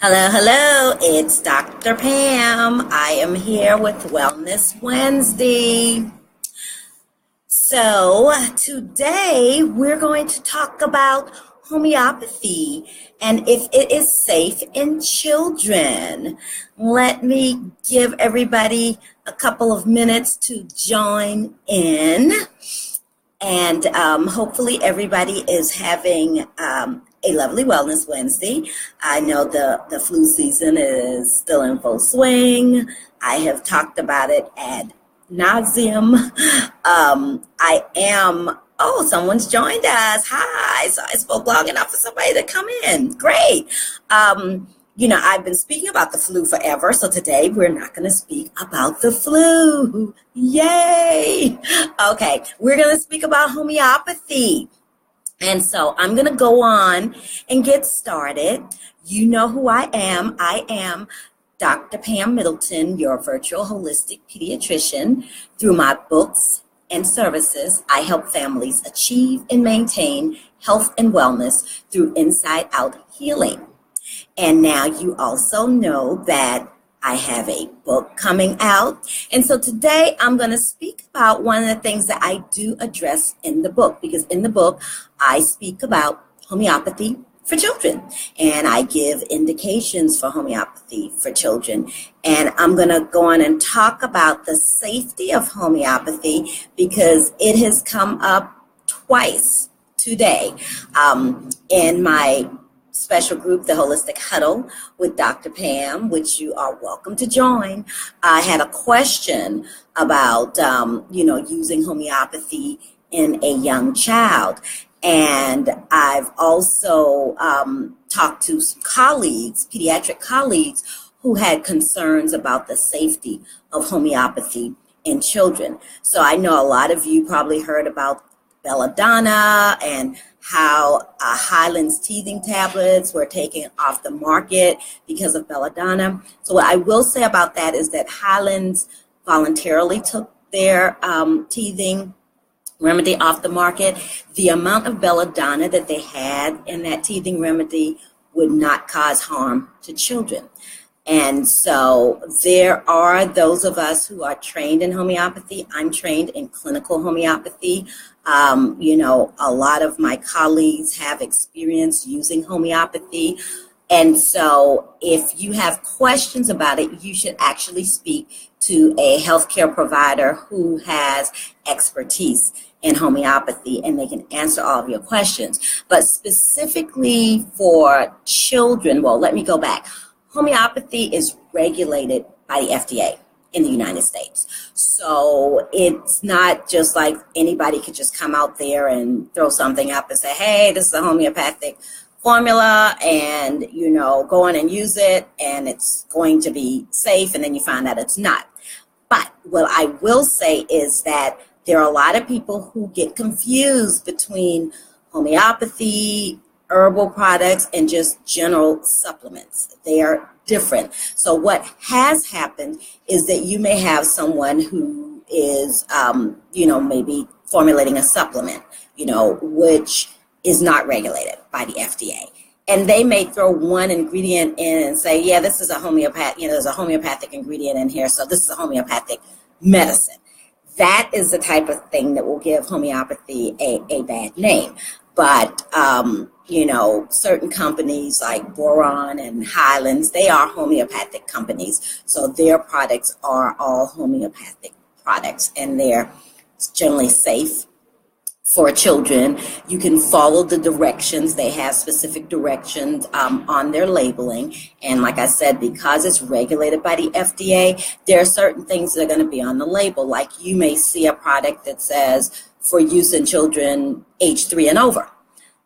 Hello, hello. It's Dr. Pam. I am here with Wellness Wednesday. So, today we're going to talk about homeopathy and if it is safe in children. Let me give everybody a couple of minutes to join in. And hopefully everybody is having a lovely Wellness Wednesday. I know the flu season is still in full swing. I have talked about it ad nauseum. Someone's joined us. Hi. So I spoke long enough for somebody to come in. Great. I've been speaking about the flu forever, so today we're not going to speak about the flu. Yay! Okay, we're going to speak about homeopathy. And so I'm going to go on and get started. You know who I am. I am Dr. Pam Middleton, your virtual holistic pediatrician. Through my books and services, I help families achieve and maintain health and wellness through inside-out healing. And now you also know that I have a book coming out. And so today I'm going to speak about one of the things that I do address in the book, because in the book I speak about homeopathy for children and I give indications for homeopathy for children. And I'm going to go on and talk about the safety of homeopathy because it has come up twice today in my special group, the Holistic Huddle with Dr. Pam, which you are welcome to join. I had a question about, using homeopathy in a young child. And I've also talked to some colleagues, pediatric colleagues, who had concerns about the safety of homeopathy in children. So I know a lot of you probably heard about belladonna and how Highland's teething tablets were taken off the market because of belladonna. So what I will say about that is that Highland's voluntarily took their teething remedy off the market. The amount of belladonna that they had in that teething remedy would not cause harm to children. And so there are those of us who are trained in homeopathy. I'm trained in clinical homeopathy. A lot of my colleagues have experience using homeopathy. And so if you have questions about it, you should actually speak to a healthcare provider who has expertise in homeopathy and they can answer all of your questions. But specifically for children, well, let me go back. Homeopathy is regulated by the FDA in the United States. So it's not just like anybody could just come out there and throw something up and say, hey, this is a homeopathic formula and, go on and use it and it's going to be safe, and then you find out it's not. But what I will say is that there are a lot of people who get confused between homeopathy, herbal products, and just general supplements. They are different. So what has happened is that you may have someone who is, maybe formulating a supplement, which is not regulated by the FDA. And they may throw one ingredient in and say, yeah, this is a homeopathic, there's a homeopathic ingredient in here, so this is a homeopathic medicine. That is the type of thing that will give homeopathy a bad name. But, certain companies like Boron and Highlands, they are homeopathic companies. So their products are all homeopathic products and they're generally safe for children. You can follow the directions. They have specific directions on their labeling. And like I said, because it's regulated by the FDA, there are certain things that are going to be on the label. Like you may see a product that says for use in children age 3 and over.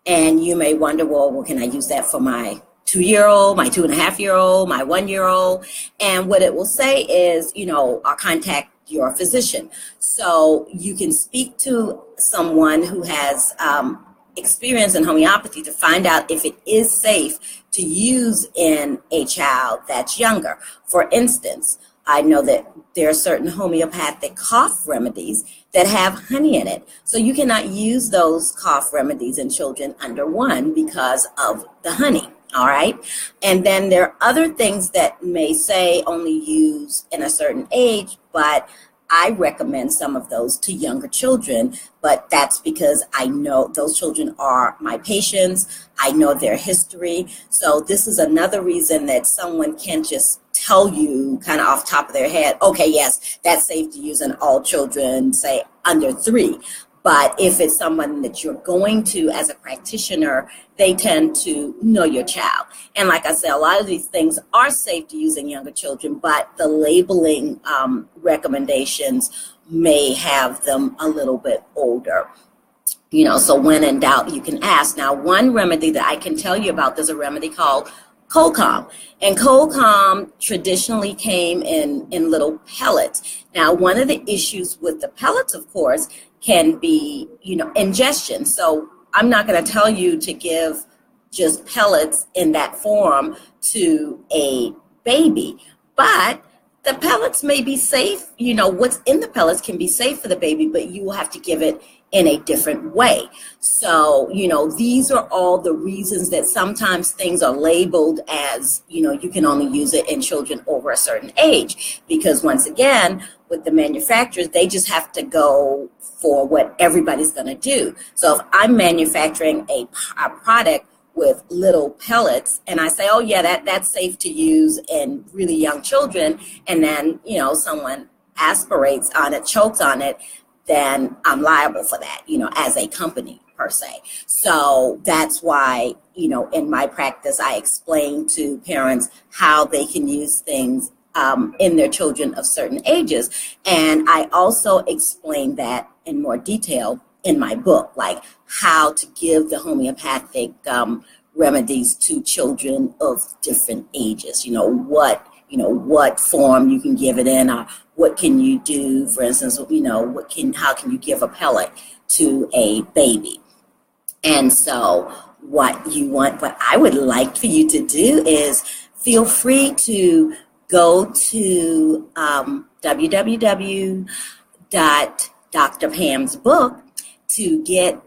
And you may wonder, well, can I use that for my 2-year-old, my 2.5-year-old, my 1-year-old? And what it will say is, I'll contact your physician. So you can speak to someone who has experience in homeopathy to find out if it is safe to use in a child that's younger. For instance, I know that there are certain homeopathic cough remedies that have honey in it. So you cannot use those cough remedies in children under 1 because of the honey. All right. And then there are other things that may say only use in a certain age, but I recommend some of those to younger children. But that's because I know those children are my patients. I know their history. So this is another reason that someone can't just tell you kind of off the top of their head, okay, yes, that's safe to use in all children, say under 3. But if it's someone that you're going to as a practitioner, they tend to know your child. And like I said, a lot of these things are safe to use in younger children, but the labeling recommendations may have them a little bit older. So when in doubt, you can ask. Now, one remedy that I can tell you about, there's a remedy called cold calm. And cold calm traditionally came in little pellets. Now, one of the issues with the pellets, of course, can be, ingestion. So I'm not going to tell you to give just pellets in that form to a baby, but the pellets may be safe. What's in the pellets can be safe for the baby, but you will have to give it in a different way. So, these are all the reasons that sometimes things are labeled as, you can only use it in children over a certain age. Because once again, with the manufacturers, they just have to go for what everybody's going to do. So if I'm manufacturing a product with little pellets and I say, oh yeah, that's safe to use in really young children, and then, someone aspirates on it, chokes on it, then I'm liable for that, as a company per se. So that's why, in my practice, I explain to parents how they can use things in their children of certain ages. And I also explain that in more detail in my book, like how to give the homeopathic remedies to children of different ages. What form you can give it in, or what can you do, for instance, how can you give a pellet to a baby? And so what I would like for you to do is feel free to go to www.Dr. Pam's book to get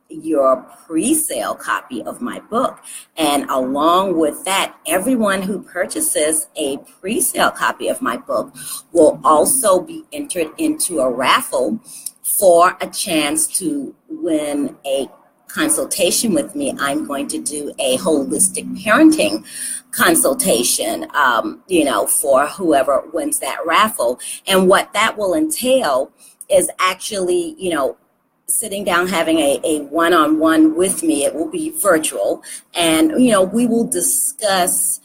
your pre-sale copy of my book. And along with that, everyone who purchases a pre-sale copy of my book will also be entered into a raffle for a chance to win a consultation with me. I'm going to do a holistic parenting consultation, for whoever wins that raffle. And what that will entail is actually, sitting down, having a one-on-one with me. It will be virtual. And, we will discuss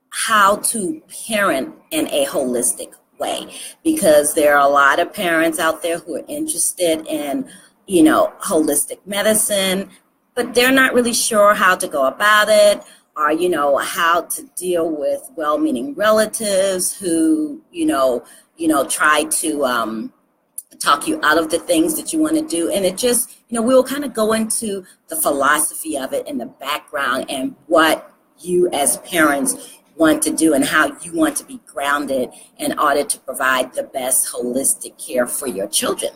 how to parent in a holistic way, because there are a lot of parents out there who are interested in, holistic medicine, but they're not really sure how to go about it, or, how to deal with well-meaning relatives who, try to talk you out of the things that you want to do. And it just, we will kind of go into the philosophy of it and the background and what you as parents want to do and how you want to be grounded in order to provide the best holistic care for your children.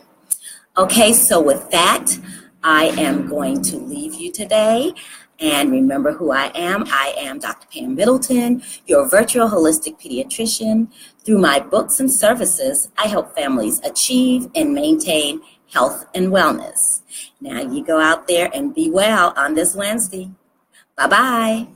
Okay, so with that, I am going to leave you today. And remember who I am. I am Dr. Pam Middleton, your virtual holistic pediatrician. Through my books and services, I help families achieve and maintain health and wellness. Now you go out there and be well on this Wednesday. Bye-bye.